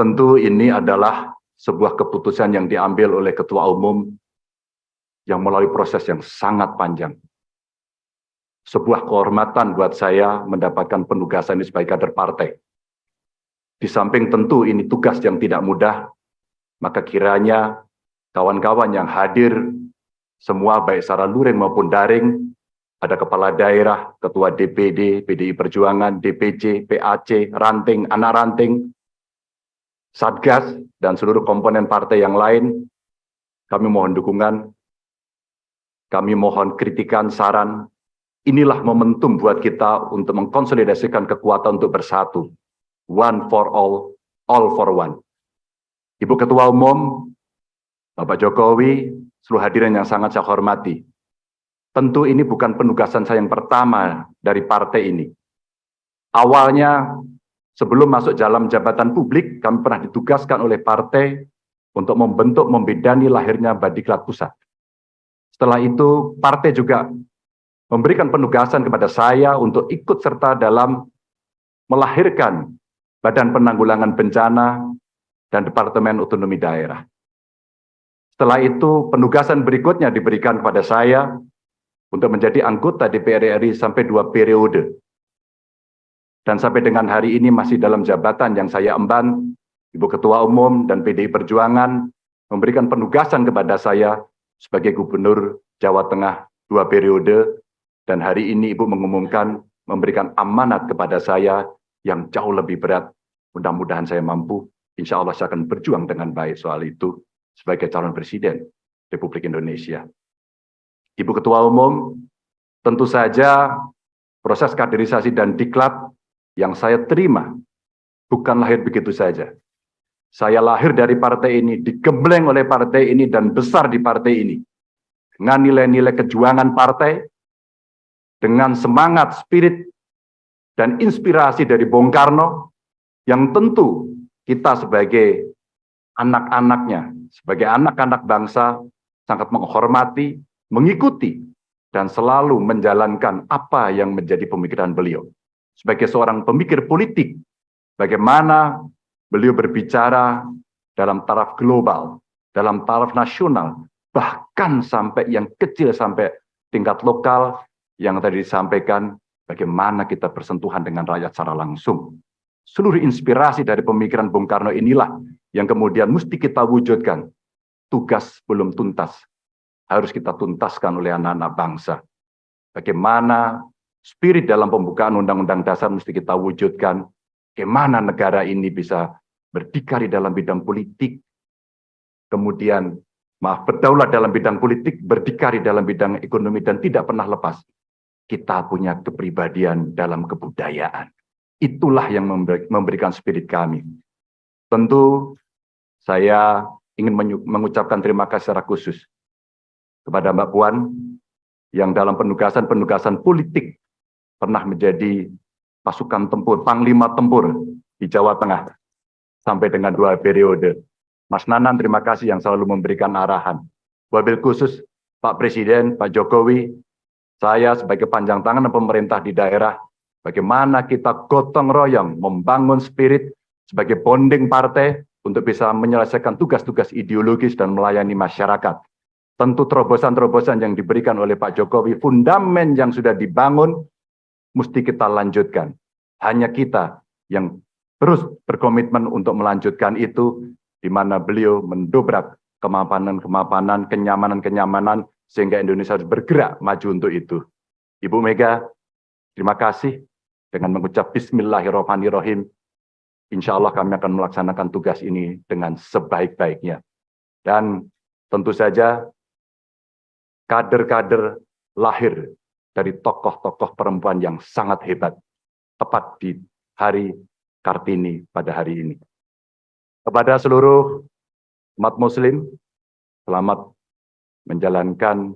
Tentu ini adalah sebuah keputusan yang diambil oleh Ketua Umum yang melalui proses yang sangat panjang. Sebuah kehormatan buat saya mendapatkan penugasan ini sebagai kader partai. Di samping tentu ini tugas yang tidak mudah, maka kiranya kawan-kawan yang hadir, semua baik secara luring maupun daring, ada kepala daerah, ketua DPD, PDI Perjuangan, DPC, PAC, ranting, anak ranting, Satgas, dan seluruh komponen partai yang lain, kami mohon dukungan, kami mohon kritikan, saran. Inilah momentum buat kita untuk mengkonsolidasikan kekuatan untuk bersatu. One for all for one. Ibu Ketua Umum, Bapak Jokowi, seluruh hadirin yang sangat saya hormati. Tentu ini bukan penugasan saya yang pertama dari partai ini. Awalnya, sebelum masuk dalam jabatan publik, kami pernah ditugaskan oleh partai untuk membentuk, membidani lahirnya Badiklat Pusat. Setelah itu, partai juga memberikan penugasan kepada saya untuk ikut serta dalam melahirkan Badan Penanggulangan Bencana dan Departemen Otonomi Daerah. Setelah itu, penugasan berikutnya diberikan kepada saya untuk menjadi anggota DPR RI sampai 2 periode. Dan sampai dengan hari ini masih dalam jabatan yang saya emban, Ibu Ketua Umum dan PDI Perjuangan memberikan penugasan kepada saya sebagai Gubernur Jawa Tengah 2 periode, dan hari ini Ibu mengumumkan memberikan amanat kepada saya yang jauh lebih berat. Mudah-mudahan saya mampu, insya Allah saya akan berjuang dengan baik soal itu sebagai calon Presiden Republik Indonesia. Ibu Ketua Umum, tentu saja proses kaderisasi dan diklat yang saya terima bukan lahir begitu saja. Saya lahir dari partai ini, digembleng oleh partai ini, dan besar di partai ini. Dengan nilai-nilai kejuangan partai, dengan semangat, spirit, dan inspirasi dari Bung Karno, yang tentu kita sebagai anak-anaknya, sebagai anak-anak bangsa, sangat menghormati, mengikuti, dan selalu menjalankan apa yang menjadi pemikiran beliau. Sebagai seorang pemikir politik, bagaimana beliau berbicara dalam taraf global, dalam taraf nasional, bahkan sampai yang kecil, sampai tingkat lokal, yang tadi disampaikan, bagaimana kita bersentuhan dengan rakyat secara langsung. Seluruh inspirasi dari pemikiran Bung Karno inilah yang kemudian mesti kita wujudkan. Tugas belum tuntas, harus kita tuntaskan oleh anak-anak bangsa. Bagaimana spirit dalam pembukaan Undang-Undang Dasar mesti kita wujudkan. Bagaimana negara ini bisa berdikari dalam bidang politik, kemudian berdaulat dalam bidang politik, berdikari dalam bidang ekonomi, dan tidak pernah lepas. Kita punya kepribadian dalam kebudayaan. Itulah yang memberikan spirit kami. Tentu saya ingin mengucapkan terima kasih secara khusus kepada Mbak Puan yang dalam penugasan-penugasan politik pernah menjadi pasukan tempur, panglima tempur di Jawa Tengah sampai dengan 2 periode. Mas Nanan, terima kasih yang selalu memberikan arahan. Wabil khusus Pak Presiden, Pak Jokowi, saya sebagai panjang tangan pemerintah di daerah, bagaimana kita gotong royong membangun spirit sebagai bonding partai untuk bisa menyelesaikan tugas-tugas ideologis dan melayani masyarakat. Tentu terobosan-terobosan yang diberikan oleh Pak Jokowi, fundamen yang sudah dibangun, mesti kita lanjutkan. Hanya kita yang terus berkomitmen untuk melanjutkan itu, di mana beliau mendobrak kemapanan-kemapanan, kenyamanan-kenyamanan, sehingga Indonesia harus bergerak maju untuk itu. Ibu Mega, terima kasih. Dengan mengucap Bismillahirrahmanirrahim, insya Allah kami akan melaksanakan tugas ini dengan sebaik-baiknya. Dan tentu saja, kader-kader lahir dari tokoh-tokoh perempuan yang sangat hebat, tepat di hari Kartini pada hari ini. Kepada seluruh umat Muslim, selamat menjalankan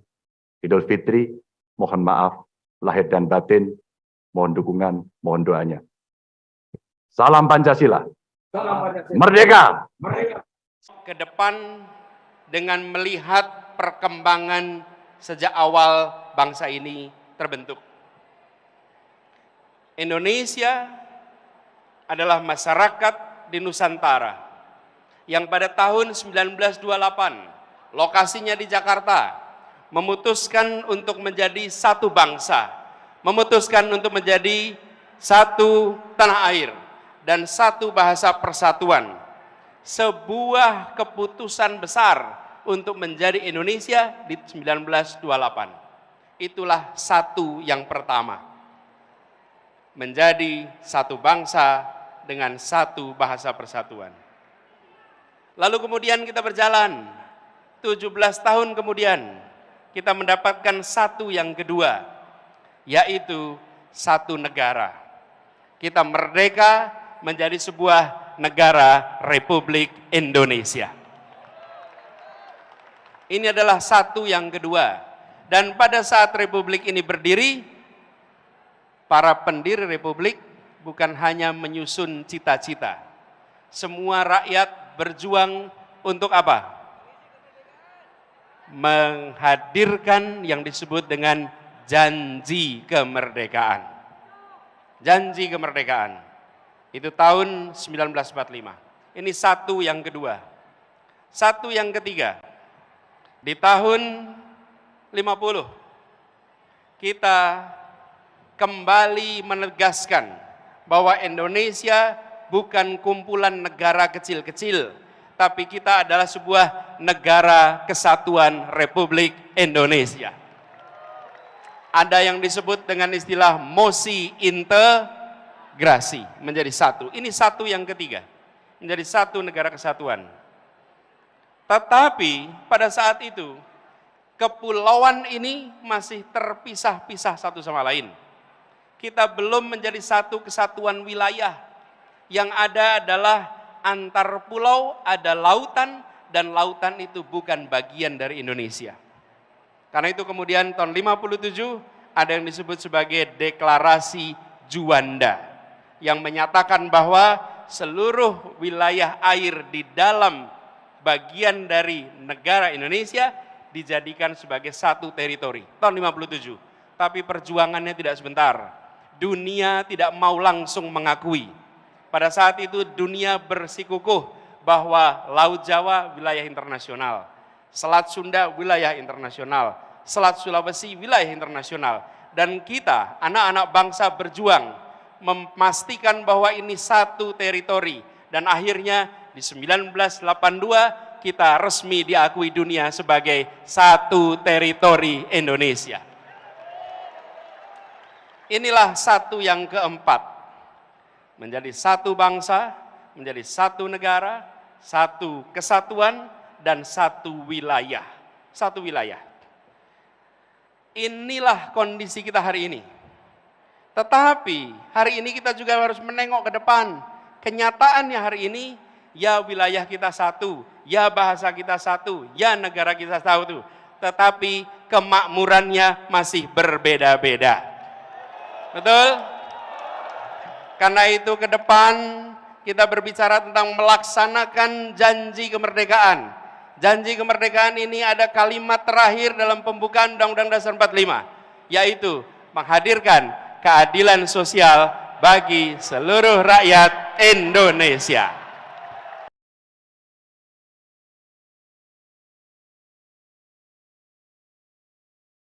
Idul Fitri, mohon maaf, lahir dan batin, mohon dukungan, mohon doanya. Salam Pancasila. Salam Pancasila. Merdeka. Merdeka. Ke depan dengan melihat perkembangan sejak awal bangsa ini terbentuk. Indonesia adalah masyarakat di Nusantara yang pada tahun 1928 lokasinya di Jakarta memutuskan untuk menjadi satu bangsa, memutuskan untuk menjadi satu tanah air dan satu bahasa persatuan. Sebuah keputusan besar untuk menjadi Indonesia di 1928. Itulah satu yang pertama. Menjadi satu bangsa dengan satu bahasa persatuan. Lalu kemudian kita berjalan, 17 tahun kemudian, kita mendapatkan satu yang kedua, yaitu satu negara. Kita merdeka menjadi sebuah negara Republik Indonesia. Ini adalah satu yang kedua. Dan pada saat Republik ini berdiri, para pendiri Republik bukan hanya menyusun cita-cita. Semua rakyat berjuang untuk apa? Menghadirkan yang disebut dengan janji kemerdekaan. Janji kemerdekaan. Itu tahun 1945. Ini satu yang kedua. Satu yang ketiga. Di tahun 50 kita kembali menegaskan bahwa Indonesia bukan kumpulan negara kecil-kecil, tapi kita adalah sebuah negara kesatuan Republik Indonesia. Ada yang disebut dengan istilah mosi integrasi, menjadi satu. Ini satu yang ketiga, menjadi satu negara kesatuan. Tetapi pada saat itu, kepulauan ini masih terpisah-pisah satu sama lain. Kita belum menjadi satu kesatuan wilayah. Yang ada adalah antar pulau, ada lautan, dan lautan itu bukan bagian dari Indonesia. Karena itu kemudian tahun 57 ada yang disebut sebagai Deklarasi Juanda, yang menyatakan bahwa seluruh wilayah air di dalam bagian dari negara Indonesia dijadikan sebagai satu teritori. Tahun 57. Tapi perjuangannya tidak sebentar. Dunia tidak mau langsung mengakui. Pada saat itu dunia bersikukuh bahwa Laut Jawa wilayah internasional, Selat Sunda wilayah internasional, Selat Sulawesi wilayah internasional. Dan kita, anak-anak bangsa berjuang memastikan bahwa ini satu teritori. Dan akhirnya di 1982 kita resmi diakui dunia sebagai satu teritori Indonesia. Inilah satu yang keempat. Menjadi satu bangsa, menjadi satu negara, satu kesatuan, dan satu wilayah. Satu wilayah. Inilah kondisi kita hari ini. Tetapi hari ini kita juga harus menengok ke depan. Kenyataannya hari ini, ya wilayah kita satu, ya bahasa kita satu, ya negara kita satu. Tetapi kemakmurannya masih berbeda-beda. Betul? Karena itu ke depan kita berbicara tentang melaksanakan janji kemerdekaan. Janji kemerdekaan ini ada kalimat terakhir dalam pembukaan Undang-Undang Dasar 45, yaitu menghadirkan keadilan sosial bagi seluruh rakyat Indonesia.